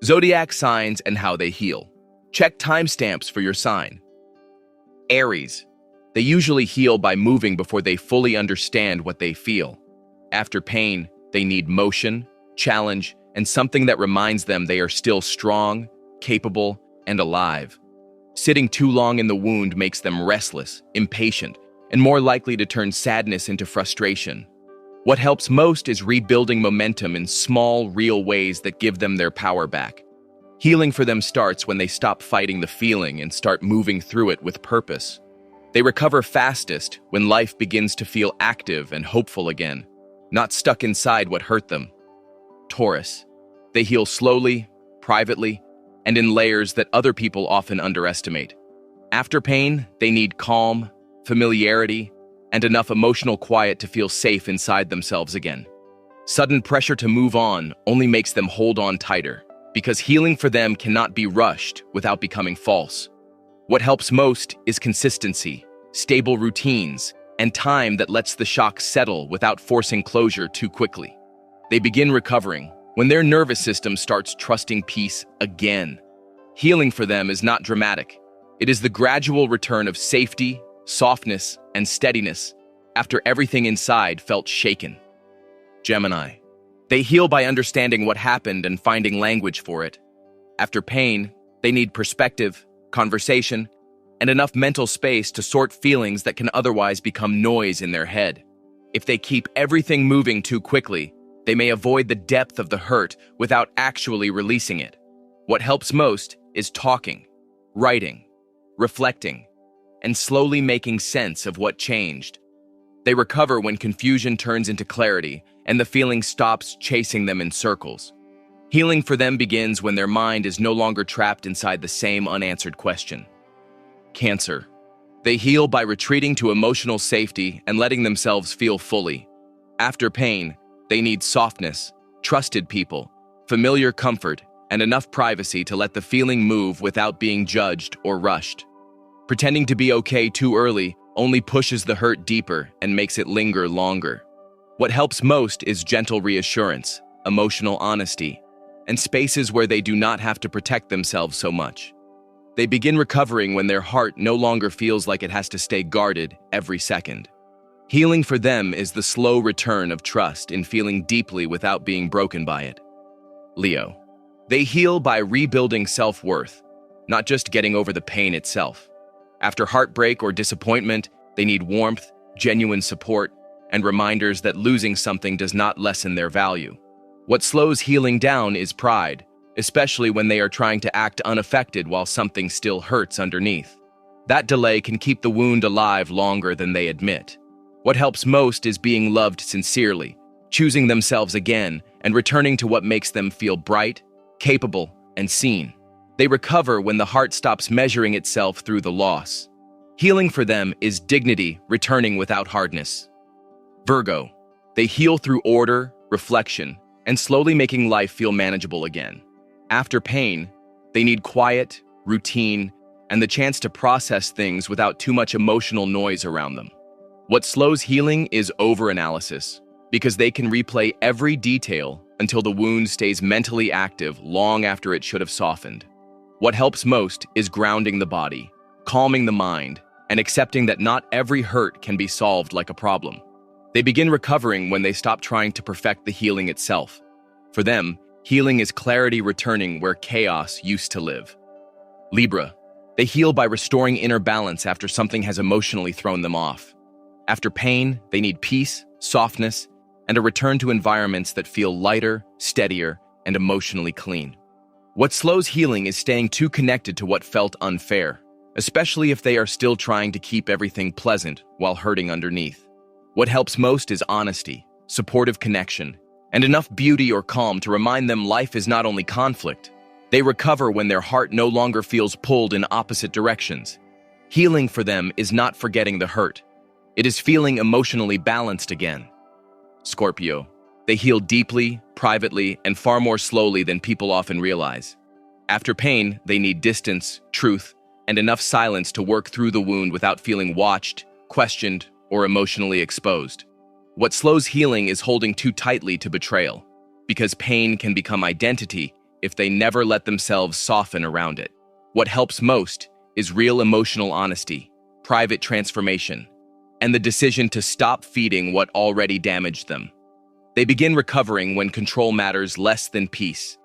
Zodiac signs and how they heal. Check timestamps for your sign. Aries. They usually heal by moving before they fully understand what they feel. After pain, they need motion, challenge, and something that reminds them they are still strong, capable, and alive. Sitting too long in the wound makes them restless, impatient, and more likely to turn sadness into frustration. What helps most is rebuilding momentum in small, real ways that give them their power back. Healing for them starts when they stop fighting the feeling and start moving through it with purpose. They recover fastest when life begins to feel active and hopeful again, not stuck inside what hurt them. Taurus. They heal slowly, privately, and in layers that other people often underestimate. After pain, they need calm, familiarity, and enough emotional quiet to feel safe inside themselves again. Sudden pressure to move on only makes them hold on tighter, because healing for them cannot be rushed without becoming false. What helps most is consistency, stable routines, and time that lets the shock settle without forcing closure too quickly. They begin recovering when their nervous system starts trusting peace again. Healing for them is not dramatic. It is the gradual return of safety, softness, and steadiness after everything inside felt shaken. Gemini. They heal by understanding what happened and finding language for it. After pain, they need perspective, conversation, and enough mental space to sort feelings that can otherwise become noise in their head. If they keep everything moving too quickly, they may avoid the depth of the hurt without actually releasing it. What helps most is talking, writing, reflecting, and slowly making sense of what changed. They recover when confusion turns into clarity and the feeling stops chasing them in circles. Healing for them begins when their mind is no longer trapped inside the same unanswered question. Cancer. They heal by retreating to emotional safety and letting themselves feel fully. After pain, they need softness, trusted people, familiar comfort, and enough privacy to let the feeling move without being judged or rushed. Pretending to be okay too early only pushes the hurt deeper and makes it linger longer. What helps most is gentle reassurance, emotional honesty, and spaces where they do not have to protect themselves so much. They begin recovering when their heart no longer feels like it has to stay guarded every second. Healing for them is the slow return of trust in feeling deeply without being broken by it. Leo. They heal by rebuilding self-worth, not just getting over the pain itself. After heartbreak or disappointment, they need warmth, genuine support, and reminders that losing something does not lessen their value. What slows healing down is pride, especially when they are trying to act unaffected while something still hurts underneath. That delay can keep the wound alive longer than they admit. What helps most is being loved sincerely, choosing themselves again, and returning to what makes them feel bright, capable, and seen. They recover when the heart stops measuring itself through the loss. Healing for them is dignity returning without hardness. Virgo. They heal through order, reflection, and slowly making life feel manageable again. After pain, they need quiet, routine, and the chance to process things without too much emotional noise around them. What slows healing is overanalysis, because they can replay every detail until the wound stays mentally active long after it should have softened. What helps most is grounding the body, calming the mind, and accepting that not every hurt can be solved like a problem. They begin recovering when they stop trying to perfect the healing itself. For them, healing is clarity returning where chaos used to live. Libra. They heal by restoring inner balance after something has emotionally thrown them off. After pain, they need peace, softness, and a return to environments that feel lighter, steadier, and emotionally clean. What slows healing is staying too connected to what felt unfair, especially if they are still trying to keep everything pleasant while hurting underneath. What helps most is honesty, supportive connection, and enough beauty or calm to remind them life is not only conflict. They recover when their heart no longer feels pulled in opposite directions. Healing for them is not forgetting the hurt. It is feeling emotionally balanced again. Scorpio. They heal deeply, privately, and far more slowly than people often realize. After pain, they need distance, truth, and enough silence to work through the wound without feeling watched, questioned, or emotionally exposed. What slows healing is holding too tightly to betrayal, because pain can become identity if they never let themselves soften around it. What helps most is real emotional honesty, private transformation, and the decision to stop feeding what already damaged them. They begin recovering when control matters less than peace.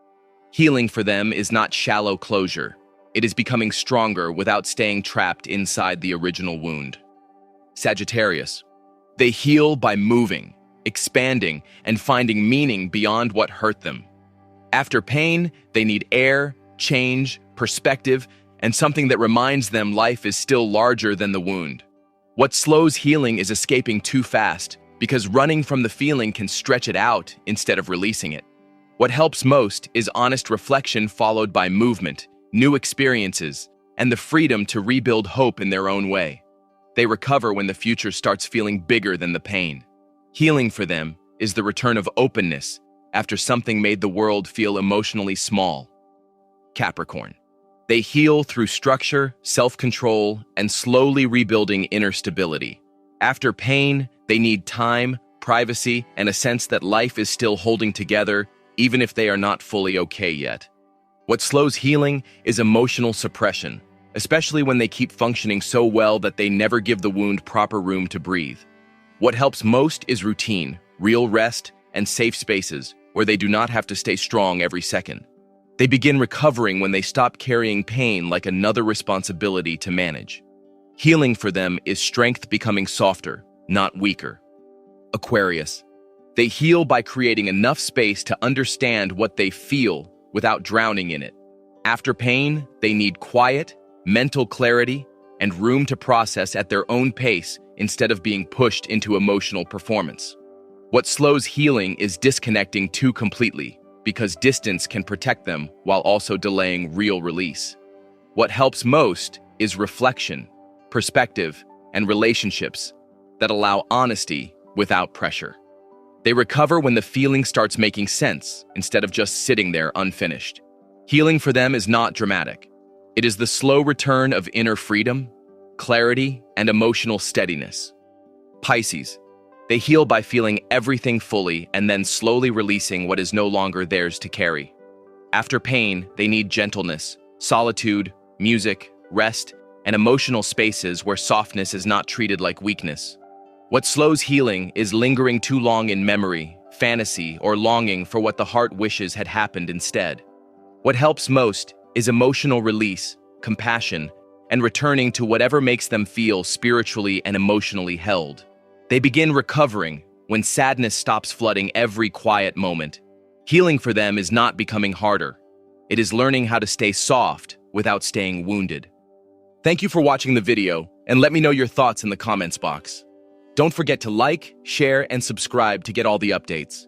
Healing for them is not shallow closure. It is becoming stronger without staying trapped inside the original wound. Sagittarius. They heal by moving, expanding, and finding meaning beyond what hurt them. After pain, they need air, change, perspective, and something that reminds them life is still larger than the wound. What slows healing is escaping too fast, because running from the feeling can stretch it out instead of releasing it. What helps most is honest reflection followed by movement, new experiences, and the freedom to rebuild hope in their own way. They recover when the future starts feeling bigger than the pain. Healing for them is the return of openness after something made the world feel emotionally small. Capricorn. They heal through structure, self-control, and slowly rebuilding inner stability. After pain, they need time, privacy, and a sense that life is still holding together, even if they are not fully okay yet. What slows healing is emotional suppression, especially when they keep functioning so well that they never give the wound proper room to breathe. What helps most is routine, real rest, and safe spaces where they do not have to stay strong every second. They begin recovering when they stop carrying pain like another responsibility to manage. Healing for them is strength becoming softer, not weaker. Aquarius. They heal by creating enough space to understand what they feel without drowning in it. After pain, they need quiet, mental clarity, and room to process at their own pace instead of being pushed into emotional performance. What slows healing is disconnecting too completely, because distance can protect them while also delaying real release. What helps most is reflection, perspective, and relationships that allow honesty without pressure. They recover when the feeling starts making sense instead of just sitting there unfinished. Healing for them is not dramatic. It is the slow return of inner freedom, clarity, and emotional steadiness. Pisces. They heal by feeling everything fully and then slowly releasing what is no longer theirs to carry. After pain, they need gentleness, solitude, music, rest, and emotional spaces where softness is not treated like weakness. What slows healing is lingering too long in memory, fantasy, or longing for what the heart wishes had happened instead. What helps most is emotional release, compassion, and returning to whatever makes them feel spiritually and emotionally held. They begin recovering when sadness stops flooding every quiet moment. Healing for them is not becoming harder. It is learning how to stay soft without staying wounded. Thank you for watching the video, and let me know your thoughts in the comments box. Don't forget to like, share, and subscribe to get all the updates.